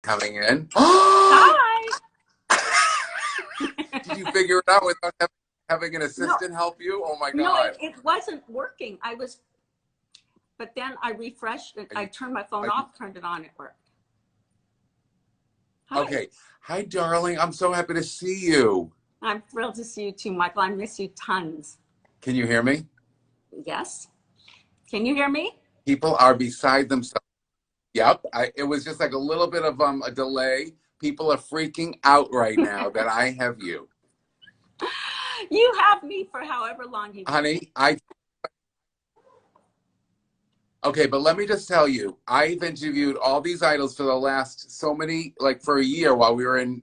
coming in. Hi. Did you figure it out without having an No, assistant help you? Oh my no, God. it wasn't working. But then I refreshed it. I turned my phone off, turned it on, it worked. Hi. Okay. Hi, darling. I'm so happy to see you. I'm thrilled to see you too, Michael. I miss you tons. Can you hear me? Yes. Can you hear me? People are beside themselves. Yep. It was just like a little bit of a delay. People are freaking out right now that I have you. You have me for however long you want. Honey, okay, but let me just tell you, I've interviewed all these idols for the last so many, like for a year while we were in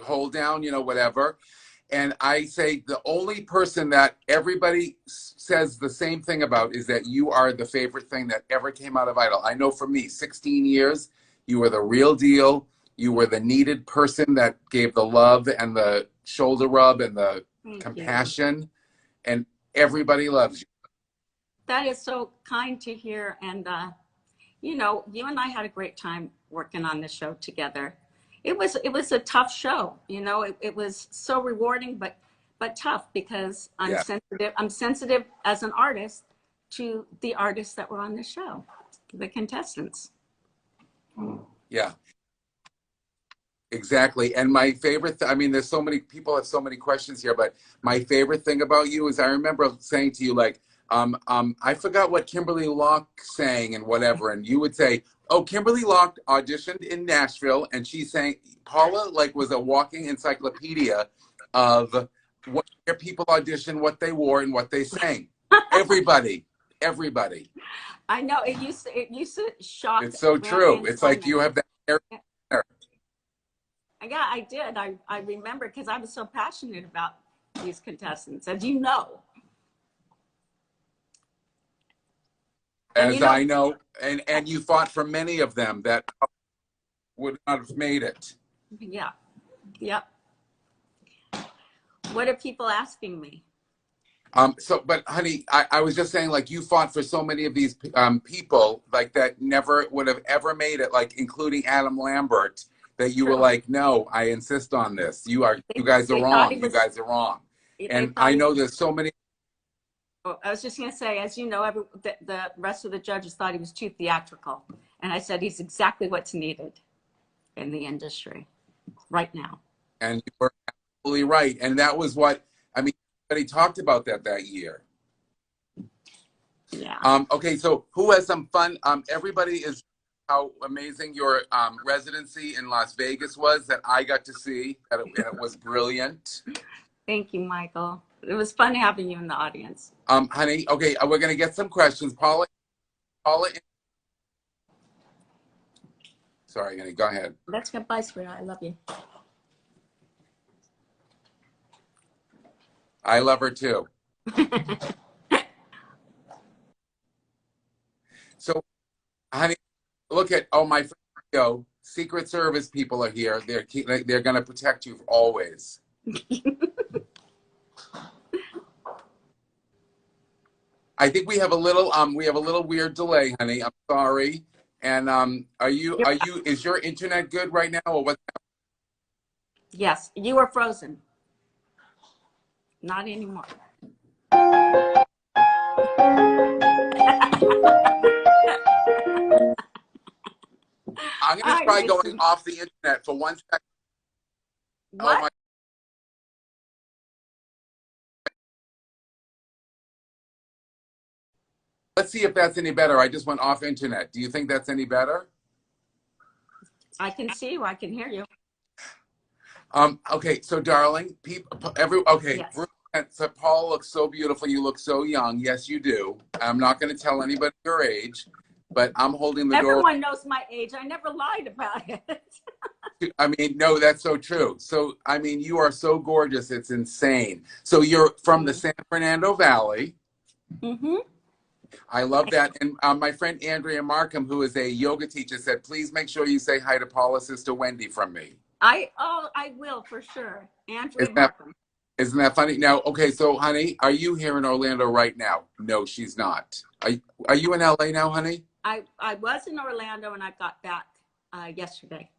hold down, you know, whatever. And I say the only person that everybody says the same thing about is that you are the favorite thing that ever came out of Idol. I know for me, 16 years, you were the real deal. You were the needed person that gave the love and the shoulder rub and the compassion. And everybody loves you. That is so kind to hear. And, you know, you and I had a great time working on the show together. It was a tough show, you know. It was so rewarding, but tough because I'm sensitive. I'm sensitive as an artist to the artists that were on the show, the contestants. Yeah, exactly. And my favorite, I mean, there's so many people have so many questions here, but my favorite thing about you is I remember saying to you, like, I forgot what Kimberly Locke sang and whatever, and you would say, oh, Kimberly Locke auditioned in Nashville, and she sang, Paula, like, was a walking encyclopedia of what their people auditioned, what they wore, and what they sang. Everybody. I know it used to shock. It's so true. It's like you have that air. Yeah, I did. I remember because I was so passionate about these contestants, as you know. As I know, and you fought for many of them that would not have made it. Yeah. Yep. What are people asking me? But honey, I was just saying, like, you fought for so many of these people, like, that never would have ever made it, like, including Adam Lambert, that you were like, no, I insist on this. You guys are wrong. You guys are wrong. And I know there's so many. I was just going to say, as you know, the rest of the judges thought he was too theatrical. And I said, he's exactly what's needed in the industry right now. And you were absolutely right. And that was what, I mean, everybody talked about that year. Yeah. Okay, so who has some fun? Everybody is how amazing your residency in Las Vegas was that I got to see. And it was brilliant. Thank you, Michael. It was fun having you in the audience. Honey, okay, we're going to get some questions. Paula. Sorry, honey, go ahead. Let's get by, sweetheart. I love you. I love her too. So, honey, look at, my friend, Secret Service people are here. They're going to protect you always. I think we have a little weird delay, honey. I'm sorry. And is your internet good right now, or what? Yes, you were frozen. Not anymore. I'm going to try going off the internet for 1 second. What? Oh my. Let's see if that's any better. I just went off internet. Do you think that's any better? I can see you. I can hear you. Okay, so darling, yes. So Paul looks so beautiful. You look so young. Yes, you do. I'm not going to tell anybody your age, but I'm holding the door. Everyone knows my age. I never lied about it. I mean, no, that's so true. So, I mean, you are so gorgeous. It's insane. So you're from the San Fernando Valley. Mm-hmm. I love that. And my friend Andrea Markham, who is a yoga teacher, said, please make sure you say hi to Paula's sister Wendy from me. I will for sure. Andrea Markham. Isn't that funny? Now, okay, so honey, are you here in Orlando right now? No, she's not. Are you in LA now, honey? I was in Orlando and I got back yesterday.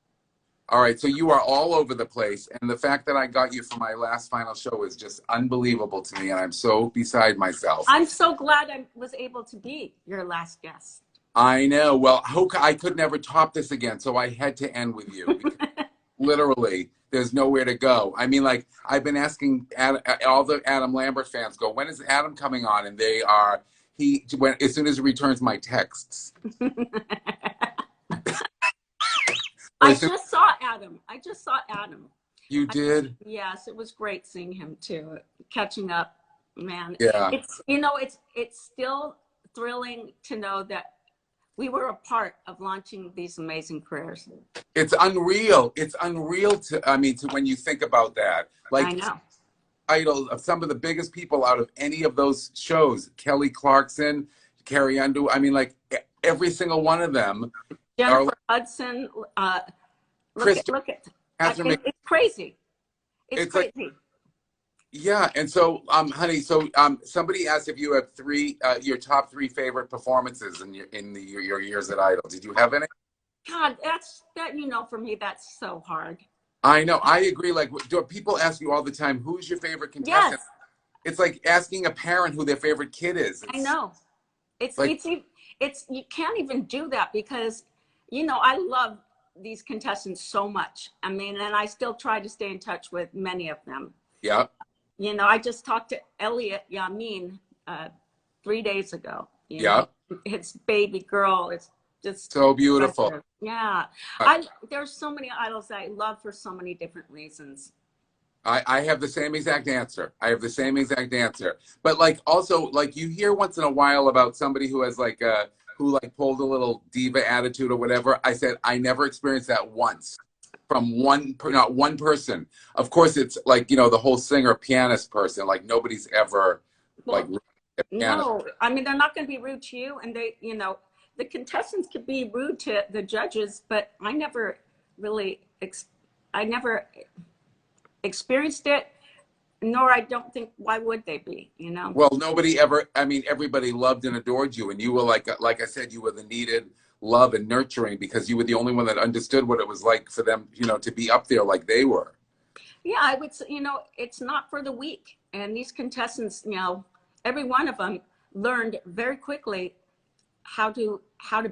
All right, so you are all over the place, and the fact that I got you for my last final show is just unbelievable to me, and I'm so beside myself. I'm so glad I was able to be your last guest. I know. Well, I could never top this again, so I had to end with you. Because literally, there's nowhere to go. I mean, like, I've been asking all the Adam Lambert fans, go, when is Adam coming on? And they are, as soon as he returns my texts. I just saw Adam. I just saw Adam. You did? Yes, it was great seeing him too. Catching up, man. Yeah. It's still thrilling to know that we were a part of launching these amazing careers. It's unreal. It's unreal to when you think about that. Like, I know. Idol of some of the biggest people out of any of those shows, Kelly Clarkson, Carrie Underwood. I mean, like, every single one of them. Jennifer Hudson. Look at it's crazy. It's crazy. Like, yeah, and so, honey, so somebody asked if you have your top 3 favorite performances in your years at Idol. Did you have any? God, for me, that's so hard. I know, I agree. Like, people ask you all the time, who's your favorite contestant? Yes. It's like asking a parent who their favorite kid is. I know. It's you can't even do that because, I love these contestants so much. I mean, and I still try to stay in touch with many of them. Yeah. I just talked to Elliot Yamin 3 days ago. Yeah. His baby girl is just so beautiful. Impressive. Yeah. There's so many idols that I love for so many different reasons. I have the same exact answer. But like, also, like, you hear once in a while about somebody who has who pulled a little diva attitude or whatever. I said, I never experienced that once from not one person. Of course, it's like, the whole singer pianist person, like nobody's ever no, I mean, they're not going to be rude to you. And they, the contestants could be rude to the judges, but I never really, experienced it, nor I don't think, why would they be, Well, nobody ever, I mean, everybody loved and adored you, and you were like I said, you were the needed love and nurturing because you were the only one that understood what it was like for them, to be up there like they were. Yeah, I would say, it's not for the weak. And these contestants, every one of them learned very quickly how to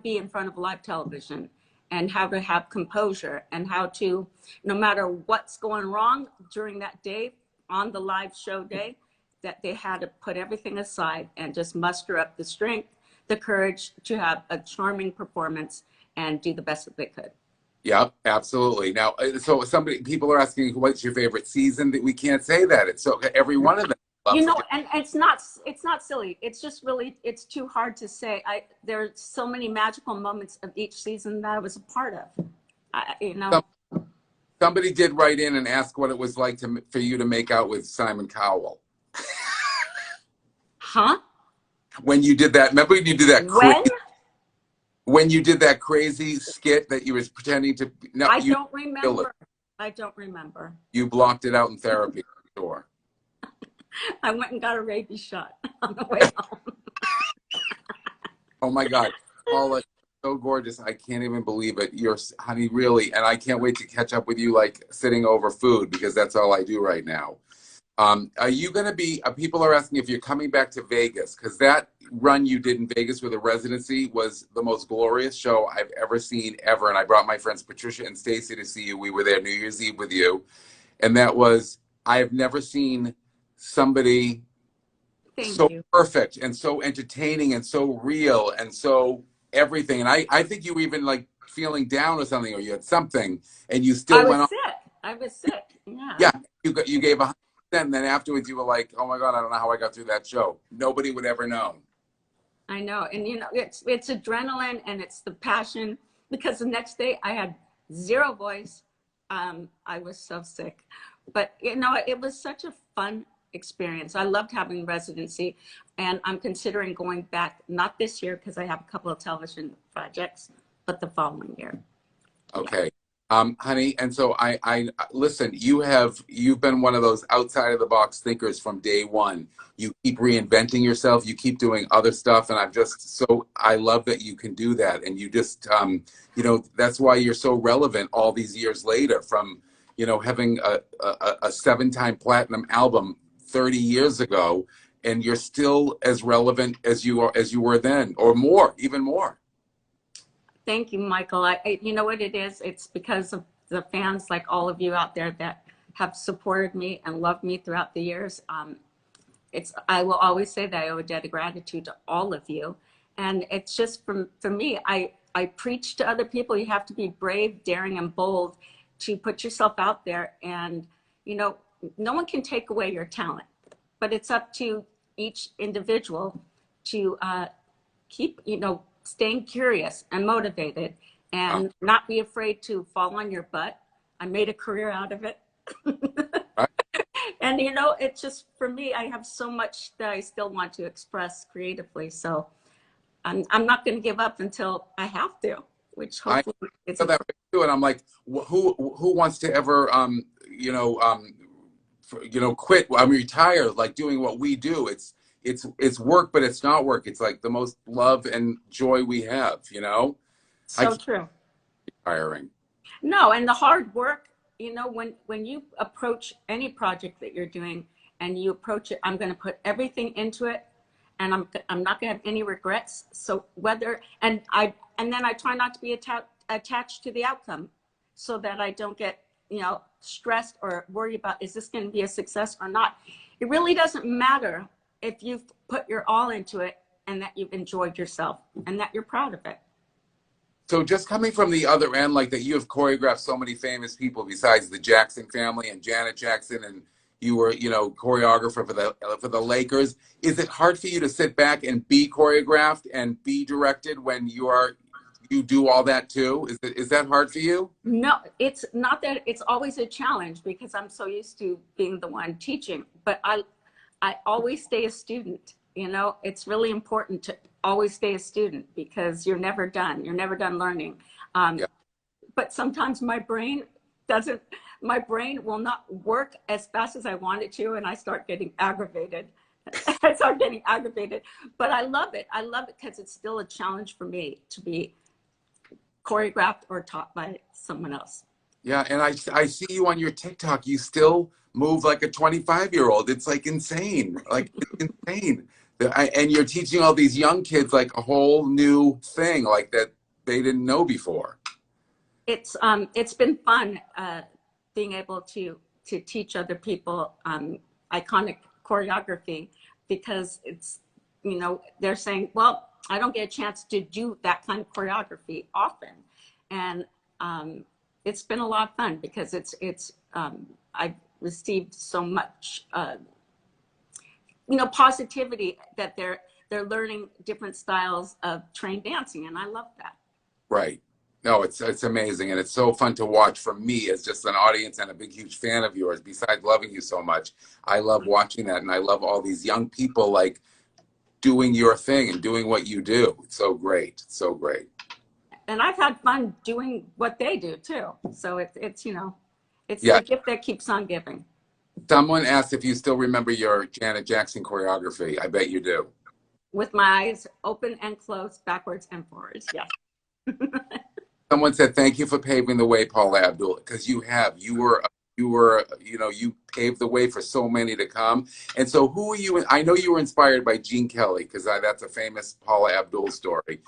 be in front of live television and how to have composure and how to, no matter what's going wrong during that day, on the live show day, that they had to put everything aside and just muster up the strength, the courage to have a charming performance and do the best that they could. Yeah, absolutely. Now, so people are asking, what's your favorite season? That we can't say that. It's so every one of them. And it's not silly. It's just really, it's too hard to say. There's so many magical moments of each season that I was a part of. Somebody did write in and ask what it was like for you to make out with Simon Cowell. Huh? When you did that, remember when you did that? When you did that crazy skit that you was pretending to? No, I don't remember. I don't remember. You blocked it out in therapy, I'm sure. I went and got a rabies shot on the way home. Oh my God, Paula, so gorgeous! I can't even believe it. You're, honey, really, and I can't wait to catch up with you, like sitting over food, because that's all I do right now. Are you going to be? People are asking if you're coming back to Vegas, because that run you did in Vegas with a residency was the most glorious show I've ever seen ever. And I brought my friends Patricia and Stacy to see you. We were there New Year's Eve with you, and that was, I have never seen somebody so perfect and so entertaining and so real and so everything. And I think you were even like feeling down or something, or you had something, and you still went on. I was sick. Yeah. Yeah, you gave 100%, and then afterwards you were like, oh my God, I don't know how I got through that show. Nobody would ever know. I know, and it's adrenaline and it's the passion, because the next day I had zero voice. I was so sick, but it was such a fun experience. I loved having residency, and I'm considering going back, not this year because I have a couple of television projects, but the following year. Okay. Honey, and so I listen, you've been one of those outside of the box thinkers from day one. You keep reinventing yourself, you keep doing other stuff, and I love that you can do that. And you just, that's why you're so relevant all these years later from, having a 7-time platinum album 30 years ago, and you're still as relevant as you were then, or more, even more. Thank you, Michael. You know what it is? It's because of the fans like all of you out there that have supported me and loved me throughout the years. I will always say that I owe a debt of gratitude to all of you. And it's just for me, I preach to other people, you have to be brave, daring, and bold to put yourself out there. And, no one can take away your talent, but it's up to each individual to keep, staying curious and motivated and not be afraid to fall on your butt. I made a career out of it. And, it's just, for me, I have so much that I still want to express creatively. So I'm not going to give up until I have to, which hopefully is that too. And I'm like, who wants to ever, quit? I'm retired, like doing what we do. It's work, but it's not work. It's like the most love and joy we have, So true. Retiring. No, and the hard work, when you approach any project that you're doing and you approach it, I'm going to put everything into it, and I'm not going to have any regrets. So and then I try not to be attached to the outcome, so that I don't get, stressed or worried about, is this going to be a success or not? It really doesn't matter if you've put your all into it and that you've enjoyed yourself and that you're proud of it. So just coming from the other end, like that, you have choreographed so many famous people besides the Jackson family and Janet Jackson, and you were, choreographer for the Lakers. Is it hard for you to sit back and be choreographed and be directed when you do all that too? Is that hard for you? No, it's not that. It's always a challenge because I'm so used to being the one teaching, but I always stay a student. It's really important to always stay a student because you're never done. You're never done learning. Yeah. But sometimes my brain will not work as fast as I want it to, and I start getting aggravated. But I love it. I love it because it's still a challenge for me to be choreographed or taught by someone else. Yeah, and I see you on your TikTok. You still move like a 25-year-old. It's like insane. Like it's insane. And you're teaching all these young kids like a whole new thing like that they didn't know before. It's been fun being able to teach other people iconic choreography, because it's, they're saying, well, I don't get a chance to do that kind of choreography often. And it's been a lot of fun because I've received so much positivity that they're learning different styles of trained dancing, and I love that. Right. No, it's amazing, and it's so fun to watch from me as just an audience and a big huge fan of yours. Besides loving you so much, I love watching that, and I love all these young people like doing your thing and doing what you do. It's so great. So great. And I've had fun doing what they do too. So it's Yeah. the gift that keeps on giving. Someone asked if you still remember your Janet Jackson choreography. I bet you do. With my eyes open and closed, backwards and forwards. Yes. Someone said, thank you for paving the way, Paula Abdul, because you paved the way for so many to come. And so who are you? I know you were inspired by Gene Kelly, because that's a famous Paula Abdul story.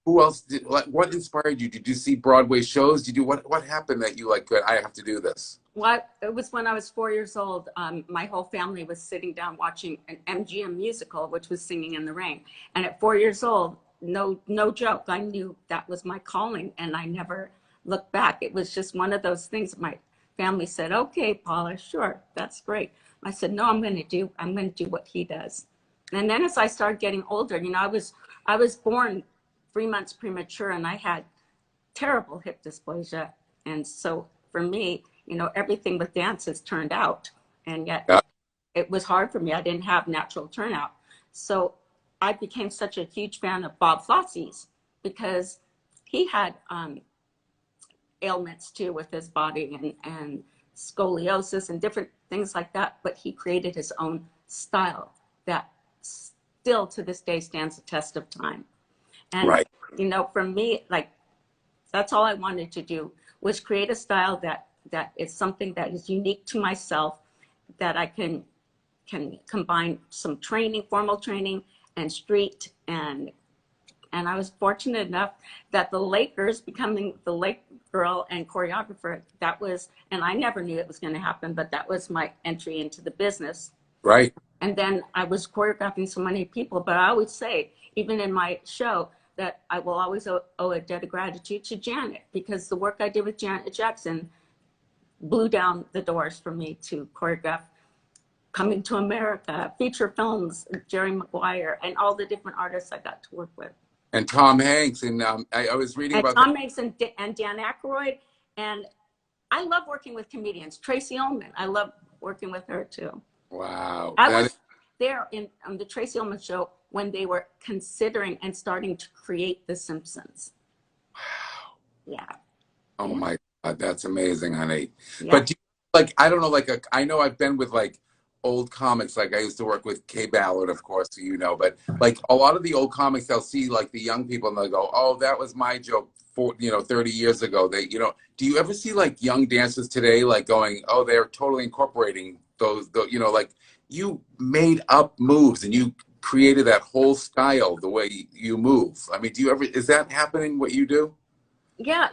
Who else what inspired you? Did you see Broadway shows? What happened that you like, good, I have to do this? Well, it was when I was 4 years old. My whole family was sitting down watching an MGM musical, which was Singing in the Rain. And at 4 years old, no joke, I knew that was my calling, and I never looked back. It was just one of those things. My family said, okay, Paula, sure, that's great. I said, no, I'm going to do what he does. And then as I started getting older, I was born 3 months premature, and I had terrible hip dysplasia. And so for me, everything with dance has turned out, and yet it was hard for me. I didn't have natural turnout. So I became such a huge fan of Bob Fosse's, because he had ailments too with his body and scoliosis and different things like that. But he created his own style that still to this day stands the test of time. And, Right. you know, for me, like, that's all I wanted to do was create a style that is something that is unique to myself, that I can combine some training, formal training, and street. And I was fortunate enough that the Lakers, becoming the Lake girl and choreographer, that was, and I never knew it was going to happen, but that was my entry into the business. Right. And then I was choreographing so many people, but I always say, even in my show, that I will always owe a debt of gratitude to Janet, because the work I did with Janet Jackson blew down the doors for me to choreograph Coming to America, feature films, Jerry Maguire, and all the different artists I got to work with. And Tom Hanks, and I was reading about Tom Hanks and Dan Aykroyd, and I love working with comedians. Tracy Ullman, I love working with her too. Wow. I was there on the Tracy Ullman show when they were considering and starting to create The Simpsons. Wow. Yeah. Oh my God, that's amazing, honey. Yeah. But do you, like, I don't know, like, I know I've been with like old comics, like I used to work with Kay Ballard, of course, so you know, but like a lot of the old comics, they'll see like the young people and they'll go, oh, that was my joke 30 years ago. They, do you ever see like young dancers today, like going, oh, they're totally incorporating those, like you made up moves and you created that whole style, the way you move. I mean, is that happening what you do? Yeah,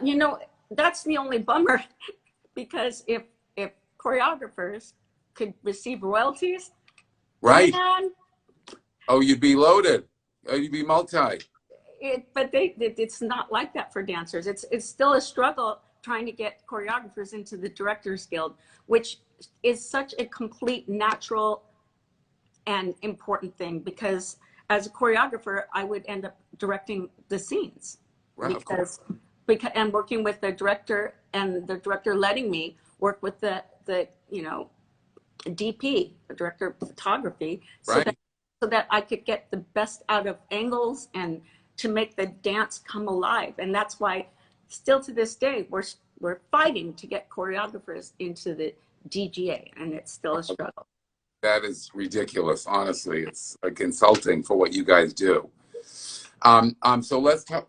that's the only bummer, because if choreographers could receive royalties, right? man, Oh, you'd be loaded. Oh, you'd be multi. But it's not like that for dancers. It's still a struggle trying to get choreographers into the Directors Guild, which is such a complete, natural, and important thing, because as a choreographer, I would end up directing the scenes, Right, because and working with the director, and the director letting me work with the DP, the director of photography, so right. that I could get the best out of angles and to make the dance come alive. And that's why still to this day, we're fighting to get choreographers into the DGA, and it's still a struggle. That is ridiculous. Honestly, it's like insulting for what you guys do. So let's talk.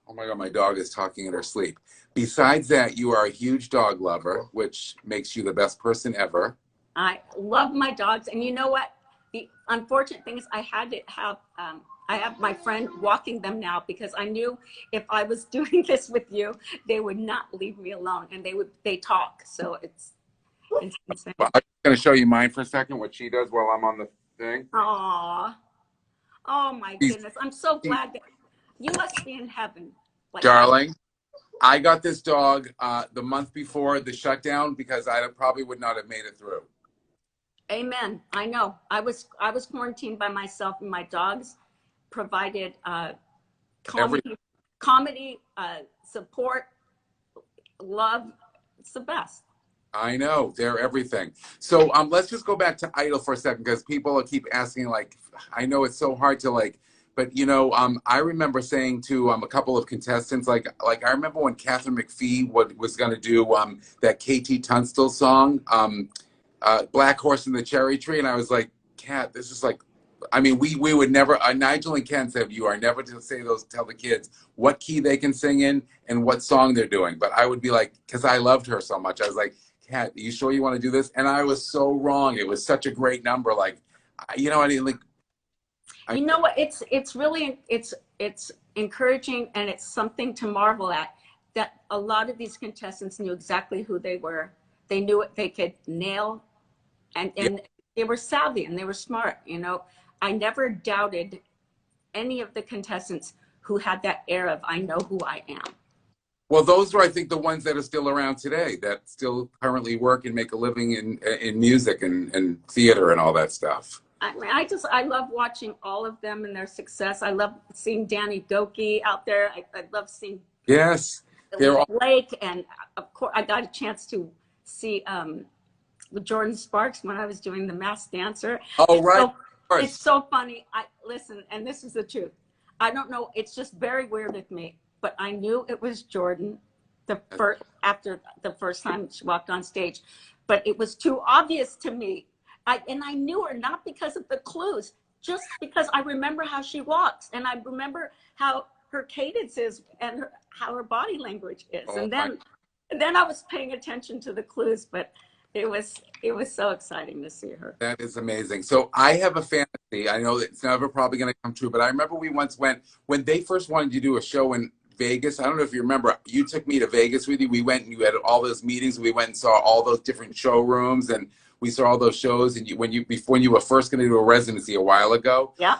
Oh my God, my dog is talking in her sleep. Besides that, you are a huge dog lover, which makes you the best person ever. I love my dogs. And you know what? The unfortunate thing is I had to have, I have my friend walking them now, because I knew if I was doing this with you, they would not leave me alone, and they talk. So it's insane. Well, I'm going to show you mine for a second, what she does while I'm on the thing. Aw. Oh my goodness. I'm so glad that you must be in heaven. Like, darling, I got this dog the month before the shutdown, because I probably would not have made it through. Amen. I know. I was quarantined by myself, and my dogs provided comedy, support, love. It's the best. I know, they're everything. So let's just go back to Idol for a second, because people keep asking, like, I know it's so hard to like, but I remember saying to a couple of contestants, like I remember when Catherine McPhee was going to do that KT Tunstall song, Black Horse in the Cherry Tree, and I was like, Kat, this is like, I mean, we would never. Nigel and Ken said you are never to tell the kids what key they can sing in and what song they're doing. But I would be like, because I loved her so much, I was like, Kat, are you sure you want to do this? And I was so wrong. It was such a great number. Like, I didn't like. You know what? It's really it's encouraging, and it's something to marvel at, that a lot of these contestants knew exactly who they were. They knew what they could nail, and they were savvy and they were smart. I never doubted any of the contestants who had that air of, I know who I am. Well, those are, I think, the ones that are still around today, that still currently work and make a living in music and theater and all that stuff. I mean, I love watching all of them and their success. I love seeing Danny Doki out there. I love seeing Blake, and of course, I got a chance to see Jordan Sparks when I was doing The Masked Dancer. Oh, right. It's so funny. Listen, and this is the truth. I don't know. It's just very weird with me, but I knew it was Jordan after the first time she walked on stage, but it was too obvious to me. I knew her not because of the clues, just because I remember how she walks, and I remember how her cadence is, and how her body language is. Oh, And then I was paying attention to the clues, but it was so exciting to see her. that is amazing. So I have a fantasy. I know that it's never probably going to come true, but I remember we once went when they first wanted to do a show in Vegas. I don't know if you remember. You took me to Vegas with you. We went and you had all those meetings. We went and saw all those different showrooms, and we saw all those shows. And when you were first going to do a residency a while ago, Yeah.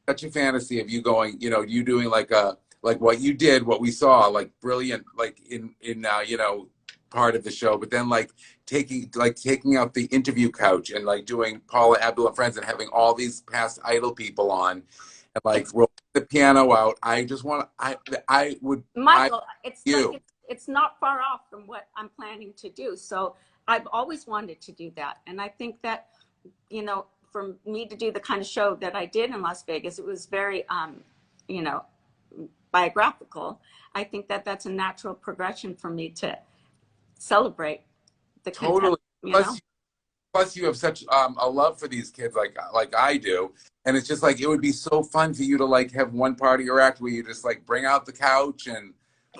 Such a fantasy of you going, you doing like what you did, what we saw, like brilliant, like in part of the show, but then taking out the interview couch and like doing Paula Abdul and Friends and having all these past Idol people on and like roll the piano out. I would, Michael, you. It's not far off from what I'm planning to do. So I've always wanted to do that. And I think that, for me to do the kind of show that I did in Las Vegas, it was very, biographical. I think that that's a natural progression for me to celebrate the Totally. content, Plus, you have such a love for these kids, like I do, and it's just like it would be so fun for you to like have one part of your act where you just like bring out the couch and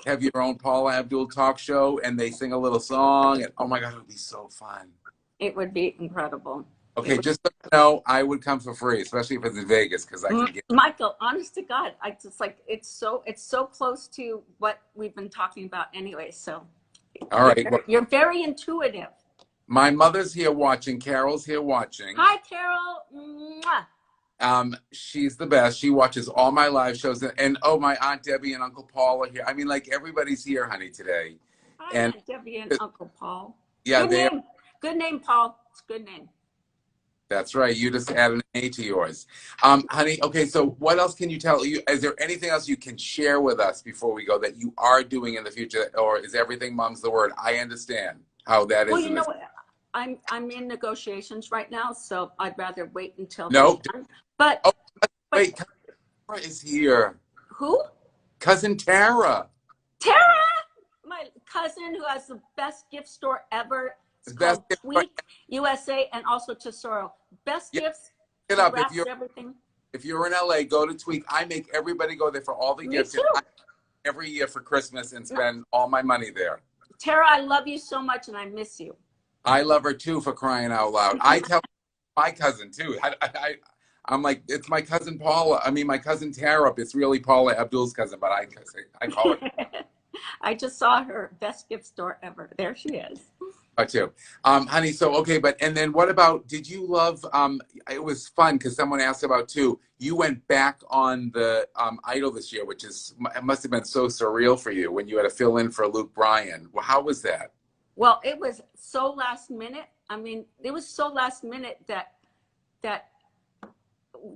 have your own Paula Abdul talk show, and they sing a little song, and oh my God, it would be so fun. It would be incredible. Okay, just so you know, I would come for free, especially if it's in Vegas, because I can get. Michael, honest to God, I just like it's so close to what we've been talking about anyway. So, all right, you're very intuitive. My mother's here watching. Carol's here watching. Hi, Carol. Mwah. She's the best. She watches all my live shows, and oh, my Aunt Debbie and Uncle Paul are here. I mean, like everybody's here, honey, today. Hi, Aunt Debbie and Uncle Paul. Yeah, Good name, Paul. It's a good name. That's right. You just added an A to yours. Honey, okay, so what else can you tell? Is there anything else you can share with us before we go that you are doing in the future? Or is everything mom's the word? I understand how that is. Well, you know what? I'm in negotiations right now, so I'd rather wait until no. But wait, Tara is here. Who? Cousin Tara. Tara, my cousin who has the best gift store ever. It's called Tweak USA and also Tesoro. Best gifts. Get up if you're in LA, go to Tweak. I make everybody go there for all the gifts every year for Christmas and spend all my money there. Tara, I love you so much and I miss you. I love her too, for crying out loud. I tell my cousin too. I'm like, it's my cousin Paula. I mean, my cousin Tara. It's really Paula Abdul's cousin, but I call her. I just saw her best gift store ever. There she is. Too. Honey, so, okay, and then what about, did you love, it was fun because someone asked about too, you went back on the Idol this year, which it must have been so surreal for you when you had to fill in for Luke Bryan. Well, how was that? Well, it was so last minute. I mean, it was so last minute that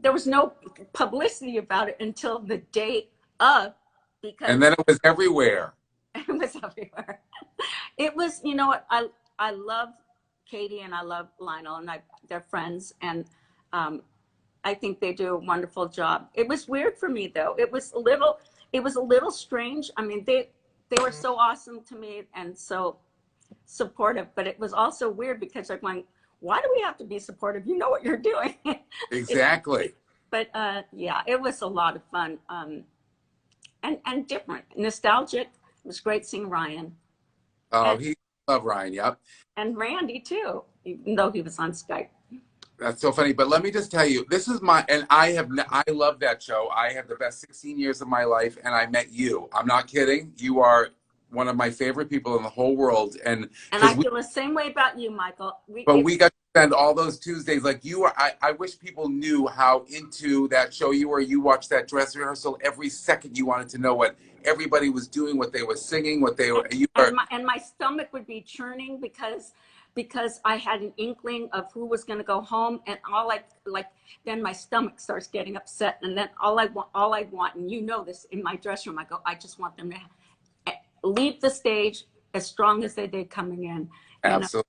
there was no publicity about it until the day of. And then it was everywhere. It was everywhere. It was, you know what, I love Katie and I love Lionel and they're friends, and I think they do a wonderful job. It was weird for me though. It was a little strange. I mean, they were so awesome to me and so supportive, but it was also weird because they're going, why do we have to be supportive? You know what you're doing. Exactly. But yeah, it was a lot of fun and different, nostalgic. It was great seeing Ryan. Oh, he loved Ryan, yep. And Randy too, even though he was on Skype. That's so funny. But let me just tell you, this is I love that show. I have the best 16 years of my life, and I met you. I'm not kidding. You are one of my favorite people in the whole world. And I feel the same way about you, Michael. We got to spend all those Tuesdays like you are. I wish people knew how into that show you were. You watched that dress rehearsal every second. You wanted to know what everybody was doing, what they were singing, what they were. And my stomach would be churning because I had an inkling of who was going to go home, and then my stomach starts getting upset, and then all I want, and you know this, in my dressing room, I just want them to leave the stage as strong as they did coming in. Absolutely.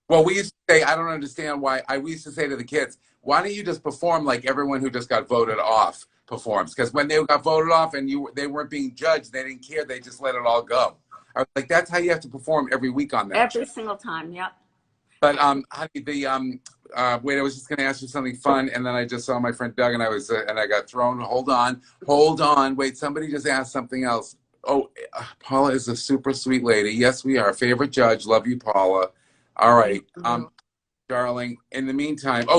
Well, we used to say, I don't understand why. We used to say to the kids, why don't you just perform like everyone who just got voted off performs? Because when they got voted off and they weren't being judged, they didn't care. They just let it all go. I was like, that's how you have to perform every week on that show. Every single time. Yep. But honey, wait, I was just going to ask you something fun, and then I just saw my friend Doug, and I got thrown. Hold on, wait, somebody just asked something else. Oh, Paula is a super sweet lady. Yes, we are. Favorite judge. Love you, Paula. All right. Thank you. Darling, in the meantime, I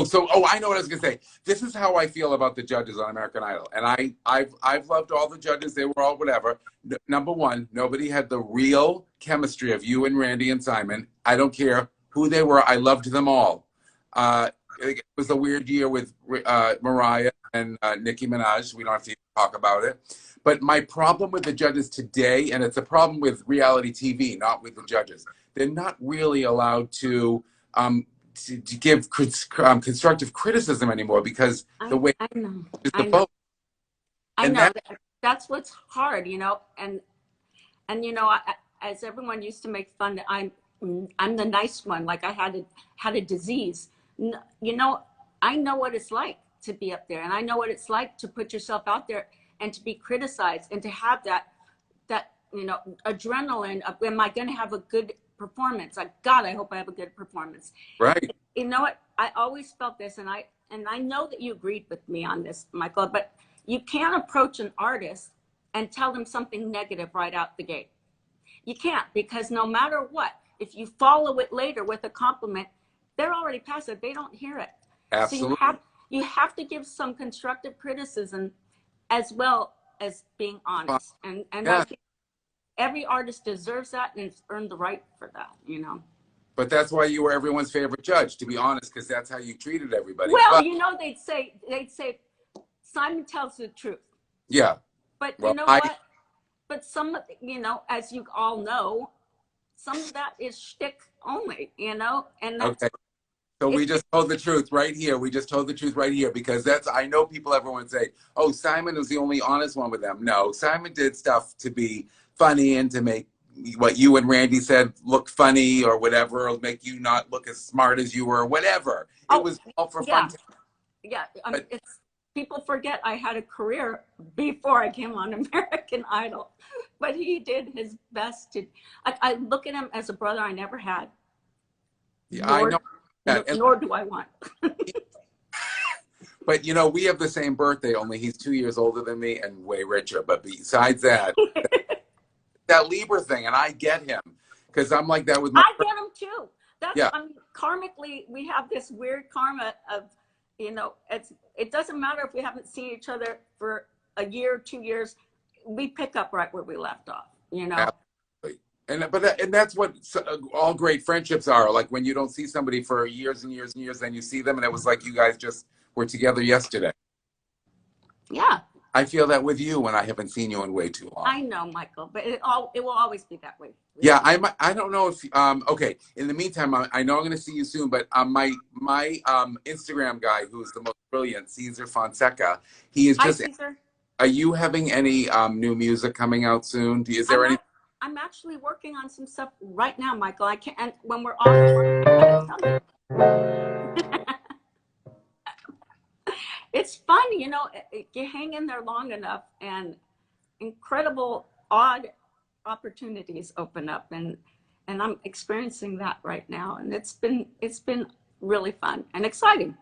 know what I was gonna say. This is how I feel about the judges on American Idol, and I've loved all the judges. They were all whatever. Number one, nobody had the real chemistry of you and Randy and Simon. I don't care who they were. I loved them all. It was a weird year with Mariah and Nicki Minaj. We don't have to talk about it. But my problem with the judges today, and it's a problem with reality TV, not with the judges, they're not really allowed to give constructive criticism anymore because the way I know. is I the know. vote. I And know. That's what's hard, and as everyone used to make fun that I'm the nice one, like I had a disease. I know what it's like to be up there, and I know what it's like to put yourself out there and to be criticized and to have that adrenaline of, am I going to have a good performance? Like, God, I hope I have a good performance. right. You know what? I always felt this, and I know that you agreed with me on this, Michael, but you can't approach an artist and tell them something negative right out the gate. You can't, because no matter what, if you follow it later with a compliment, they're already past it. They don't hear it. Absolutely. So you have to give some constructive criticism as well as being honest. And Yeah. I think every artist deserves that and has earned the right for that, But that's why you were everyone's favorite judge, to be honest, because that's how you treated everybody. Well, But, they'd say Simon tells the truth. yeah. But Well, you know what? But some, as you all know, some of that is shtick only, and that's okay. So we just told the truth right here. We just told the truth right here because I know everyone say, oh, Simon was the only honest one with them. No, Simon did stuff to be funny and to make what you and Randy said look funny or whatever, or make you not look as smart as you were, whatever. It was all for fun. Yeah. People forget I had a career before I came on American Idol, but he did his best to. I look at him as a brother I never had. Yeah, I know. Nor do I want. But we have the same birthday, only he's 2 years older than me and way richer. But besides that, that Libra thing, and I get him because I'm like that with my. I get him too. Yeah. Karmically, we have this weird karma of, it doesn't matter if we haven't seen each other for a year, 2 years, we pick up right where we left off. Absolutely. And that's what all great friendships are. Like when you don't see somebody for years and years and years, then you see them, and it was like you guys just were together yesterday. Yeah. I feel that with you when I haven't seen you in way too long. I know, Michael, but it will always be that way. Yeah, I don't know if okay. In the meantime, I know I'm going to see you soon, but my Instagram guy, who's the most brilliant, Cesar Fonseca, he is just. Cesar. Are you having any new music coming out soon? Is there any? I'm actually working on some stuff right now, Michael. I can't. And when we're on, I can tell you. It's fun, you hang in there long enough, and incredible, odd opportunities open up, and I'm experiencing that right now, and it's been really fun and exciting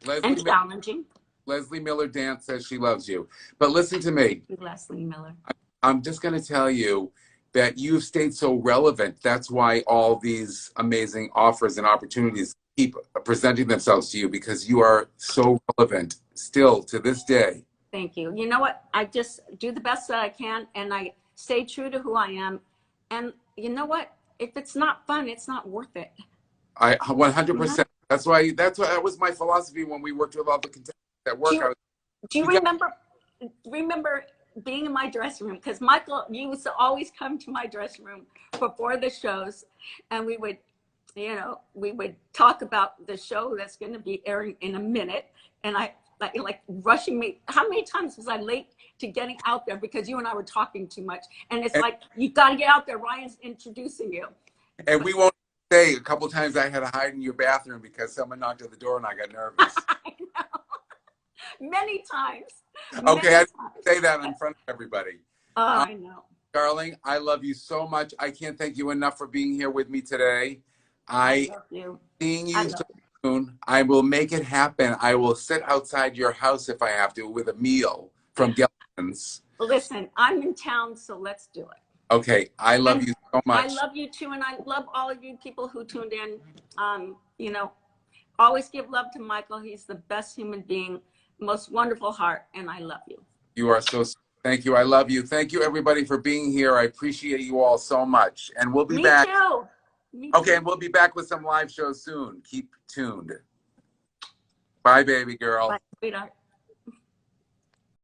and challenging. Leslie Miller Dance says she loves you, but listen to me. Leslie Miller. I'm just going to tell you that you've stayed so relevant. That's why all these amazing offers and opportunities keep presenting themselves to you, because you are so relevant still to this day. Thank you. You know what? I just do the best that I can, and I stay true to who I am. And you know what? If it's not fun, it's not worth it. I 100%. That's why that was my philosophy when we worked with all the contestants at work. Do you remember being in my dressing room? Because Michael, you used to always come to my dressing room before the shows, and we would talk about the show that's going to be airing in a minute. And I like rushing me. How many times was I late to getting out there because you and I were talking too much? And it's like, you got to get out there. Ryan's introducing you. And we won't say a couple times I had to hide in your bathroom because someone knocked at the door and I got nervous. I know. Many times. Okay, I didn't say that in front of everybody. I know. Darling, I love you so much. I can't thank you enough for being here with me today. I I love you. seeing I you so love soon. I will make it happen. I will sit outside your house if I have to with a meal from Gilligan's. you. Listen, I'm in town, so let's do it. Okay, I love And you so I much. love you too, and I love all of you people who tuned in. You know, always give love to Michael. He's the best human being, most wonderful heart, and I love you. You are so sweet. Thank you. I love you. Thank you, everybody, for being here. I appreciate you all so much. And we'll be Me back. too. Me Okay, too. and we'll be back with some live shows soon. Keep tuned. Bye, baby Bye, girl. sweetheart.